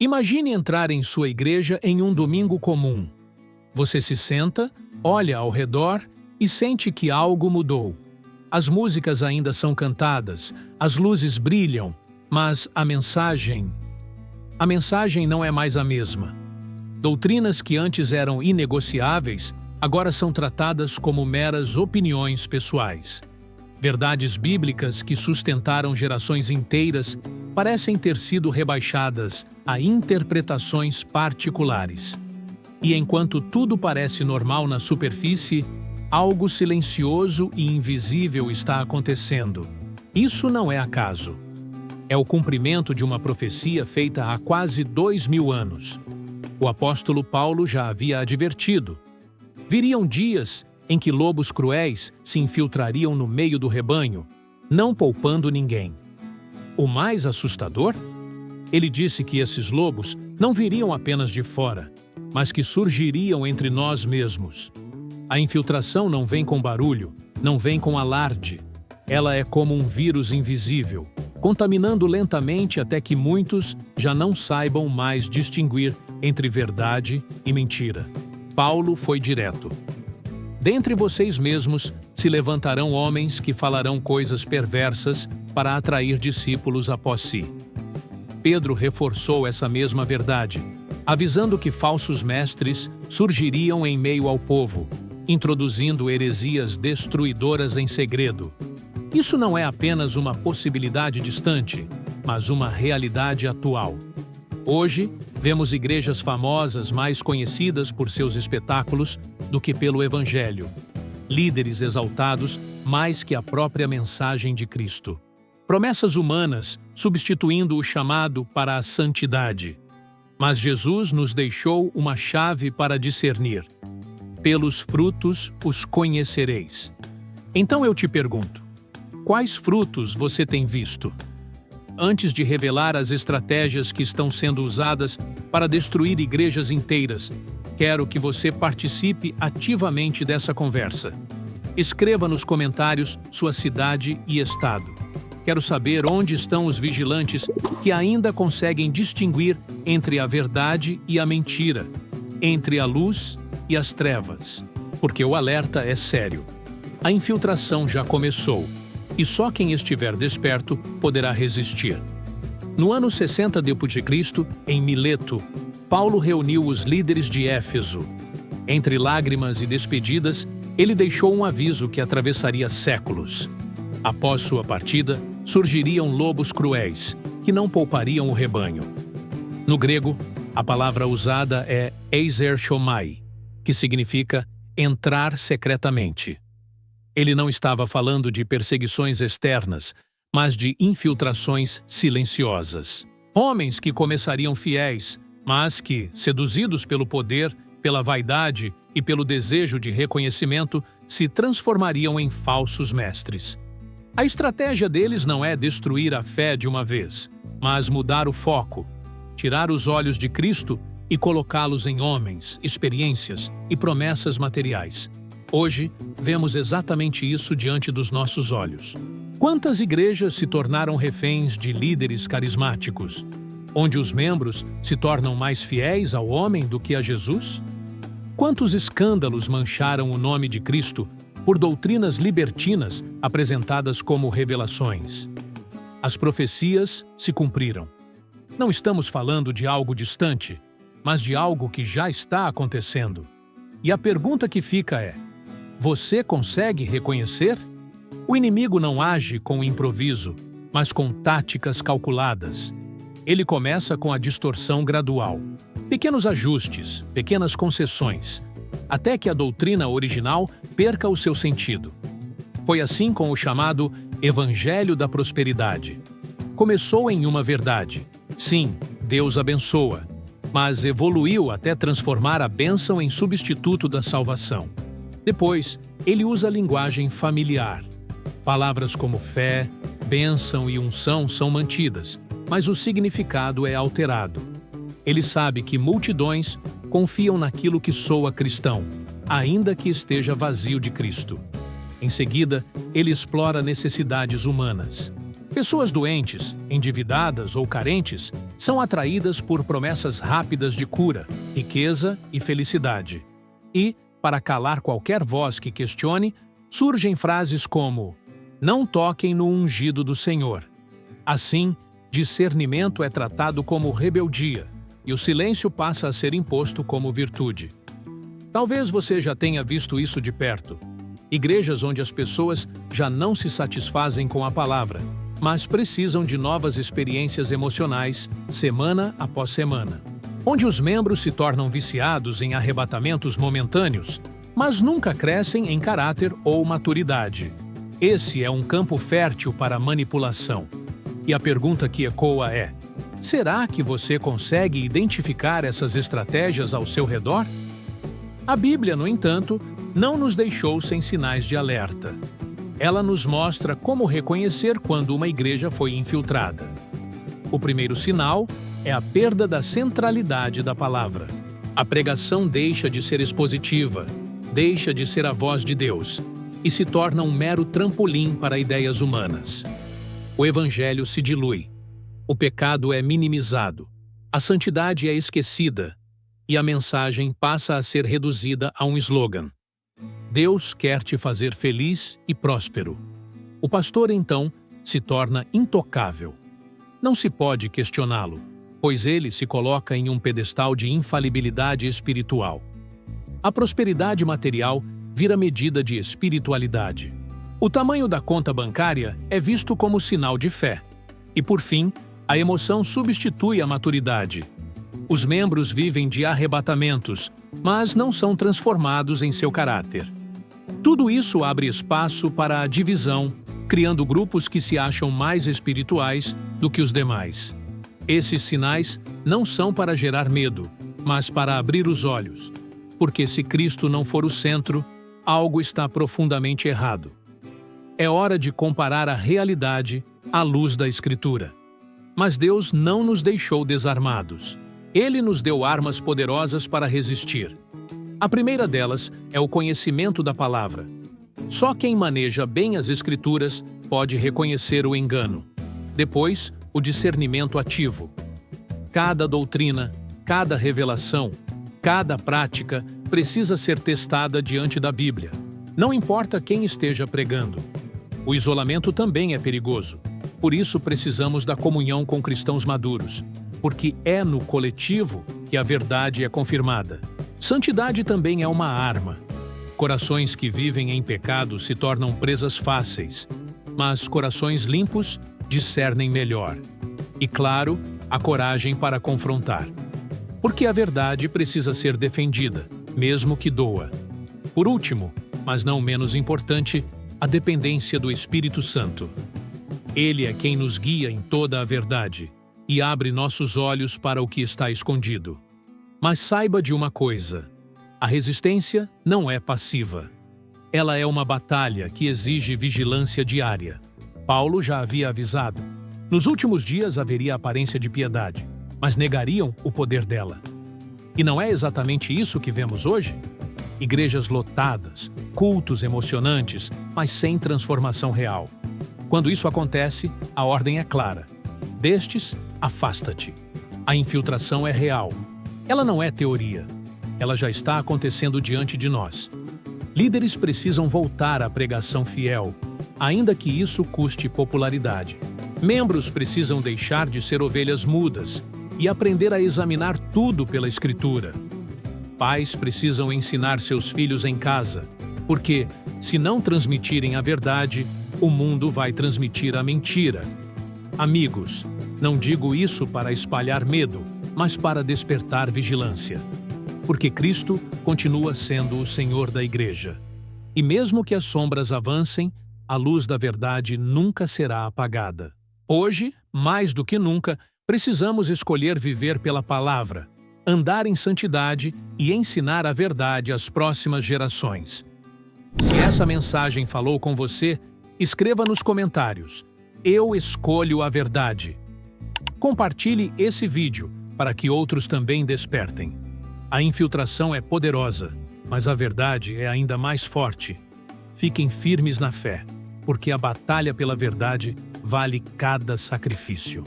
Imagine entrar em sua igreja em um domingo comum. Você se senta, olha ao redor e sente que algo mudou. As músicas ainda são cantadas, as luzes brilham, mas a mensagem não é mais a mesma. Doutrinas que antes eram inegociáveis, agora são tratadas como meras opiniões pessoais. Verdades bíblicas que sustentaram gerações inteiras parecem ter sido rebaixadas a interpretações particulares. E enquanto tudo parece normal na superfície, algo silencioso e invisível está acontecendo. Isso não é acaso. É o cumprimento de uma profecia feita há quase 2000 anos. O apóstolo Paulo já havia advertido. Viriam dias em que lobos cruéis se infiltrariam no meio do rebanho, não poupando ninguém. O mais assustador? Ele disse que esses lobos não viriam apenas de fora, mas que surgiriam entre nós mesmos. A infiltração não vem com barulho, não vem com alarde. Ela é como um vírus invisível, contaminando lentamente até que muitos já não saibam mais distinguir entre verdade e mentira. Paulo foi direto. Dentre vocês mesmos se levantarão homens que falarão coisas perversas para atrair discípulos após si. Pedro reforçou essa mesma verdade, avisando que falsos mestres surgiriam em meio ao povo, introduzindo heresias destruidoras em segredo. Isso não é apenas uma possibilidade distante, mas uma realidade atual. Hoje, vemos igrejas famosas mais conhecidas por seus espetáculos do que pelo Evangelho. Líderes exaltados mais que a própria mensagem de Cristo. Promessas humanas substituindo o chamado para a santidade. Mas Jesus nos deixou uma chave para discernir. Pelos frutos os conhecereis. Então eu te pergunto, quais frutos você tem visto? Antes de revelar as estratégias que estão sendo usadas para destruir igrejas inteiras, quero que você participe ativamente dessa conversa. Escreva nos comentários sua cidade e estado. Quero saber onde estão os vigilantes que ainda conseguem distinguir entre a verdade e a mentira, entre a luz e as trevas, porque o alerta é sério. A infiltração já começou, e só quem estiver desperto poderá resistir. No ano 60 d.C., em Mileto, Paulo reuniu os líderes de Éfeso. Entre lágrimas e despedidas, ele deixou um aviso que atravessaria séculos. Após sua partida, surgiriam lobos cruéis, que não poupariam o rebanho. No grego, a palavra usada é eiser shomai, que significa entrar secretamente. Ele não estava falando de perseguições externas, mas de infiltrações silenciosas. Homens que começariam fiéis, mas que, seduzidos pelo poder, pela vaidade e pelo desejo de reconhecimento, se transformariam em falsos mestres. A estratégia deles não é destruir a fé de uma vez, mas mudar o foco, tirar os olhos de Cristo e colocá-los em homens, experiências e promessas materiais. Hoje, vemos exatamente isso diante dos nossos olhos. Quantas igrejas se tornaram reféns de líderes carismáticos, onde os membros se tornam mais fiéis ao homem do que a Jesus? Quantos escândalos mancharam o nome de Cristo por doutrinas libertinas apresentadas como revelações? As profecias se cumpriram. Não estamos falando de algo distante, mas de algo que já está acontecendo. E a pergunta que fica é: você consegue reconhecer? O inimigo não age com improviso, mas com táticas calculadas. Ele começa com a distorção gradual. Pequenos ajustes, pequenas concessões, até que a doutrina original perca o seu sentido. Foi assim com o chamado Evangelho da Prosperidade. Começou em uma verdade. Sim, Deus abençoa, mas evoluiu até transformar a bênção em substituto da salvação. Depois, ele usa linguagem familiar. Palavras como fé, bênção e unção são mantidas, mas o significado é alterado. Ele sabe que multidões confiam naquilo que soa cristão, ainda que esteja vazio de Cristo. Em seguida, ele explora necessidades humanas. Pessoas doentes, endividadas ou carentes são atraídas por promessas rápidas de cura, riqueza e felicidade. E, para calar qualquer voz que questione, surgem frases como: "Não toquem no ungido do Senhor". Assim, discernimento é tratado como rebeldia e o silêncio passa a ser imposto como virtude. Talvez você já tenha visto isso de perto. Igrejas onde as pessoas já não se satisfazem com a palavra, mas precisam de novas experiências emocionais, semana após semana. Onde os membros se tornam viciados em arrebatamentos momentâneos, mas nunca crescem em caráter ou maturidade. Esse é um campo fértil para manipulação. E a pergunta que ecoa é: será que você consegue identificar essas estratégias ao seu redor? A Bíblia, no entanto, não nos deixou sem sinais de alerta. Ela nos mostra como reconhecer quando uma igreja foi infiltrada. O primeiro sinal é a perda da centralidade da palavra. A pregação deixa de ser expositiva, deixa de ser a voz de Deus e se torna um mero trampolim para ideias humanas. O evangelho se dilui, o pecado é minimizado, a santidade é esquecida e a mensagem passa a ser reduzida a um slogan. Deus quer te fazer feliz e próspero. O pastor, então, se torna intocável. Não se pode questioná-lo, pois ele se coloca em um pedestal de infalibilidade espiritual. A prosperidade material vira medida de espiritualidade. O tamanho da conta bancária é visto como sinal de fé. E, por fim, a emoção substitui a maturidade. Os membros vivem de arrebatamentos, mas não são transformados em seu caráter. Tudo isso abre espaço para a divisão, criando grupos que se acham mais espirituais do que os demais. Esses sinais não são para gerar medo, mas para abrir os olhos, porque se Cristo não for o centro, algo está profundamente errado. É hora de comparar a realidade à luz da Escritura. Mas Deus não nos deixou desarmados. Ele nos deu armas poderosas para resistir. A primeira delas é o conhecimento da palavra. Só quem maneja bem as Escrituras pode reconhecer o engano. Depois, o discernimento ativo. Cada doutrina, cada revelação, cada prática precisa ser testada diante da Bíblia. Não importa quem esteja pregando. O isolamento também é perigoso. Por isso precisamos da comunhão com cristãos maduros, porque é no coletivo que a verdade é confirmada. Santidade também é uma arma. Corações que vivem em pecado se tornam presas fáceis, mas corações limpos discernem melhor. E, claro, a coragem para confrontar. Porque a verdade precisa ser defendida, mesmo que doa. Por último, mas não menos importante, a dependência do Espírito Santo. Ele é quem nos guia em toda a verdade e abre nossos olhos para o que está escondido. Mas saiba de uma coisa: a resistência não é passiva. Ela é uma batalha que exige vigilância diária. Paulo já havia avisado. Nos últimos dias haveria aparência de piedade, mas negariam o poder dela. E não é exatamente isso que vemos hoje? Igrejas lotadas, cultos emocionantes, mas sem transformação real. Quando isso acontece, a ordem é clara. Destes, afasta-te. A infiltração é real. Ela não é teoria. Ela já está acontecendo diante de nós. Líderes precisam voltar à pregação fiel, ainda que isso custe popularidade. Membros precisam deixar de ser ovelhas mudas e aprender a examinar tudo pela Escritura. Pais precisam ensinar seus filhos em casa, porque, se não transmitirem a verdade, o mundo vai transmitir a mentira. Amigos, não digo isso para espalhar medo, mas para despertar vigilância. Porque Cristo continua sendo o Senhor da Igreja. E mesmo que as sombras avancem, a luz da verdade nunca será apagada. Hoje, mais do que nunca, precisamos escolher viver pela palavra, andar em santidade e ensinar a verdade às próximas gerações. Se essa mensagem falou com você, escreva nos comentários: "Eu escolho a verdade". Compartilhe esse vídeo para que outros também despertem. A infiltração é poderosa, mas a verdade é ainda mais forte. Fiquem firmes na fé, porque a batalha pela verdade vale cada sacrifício.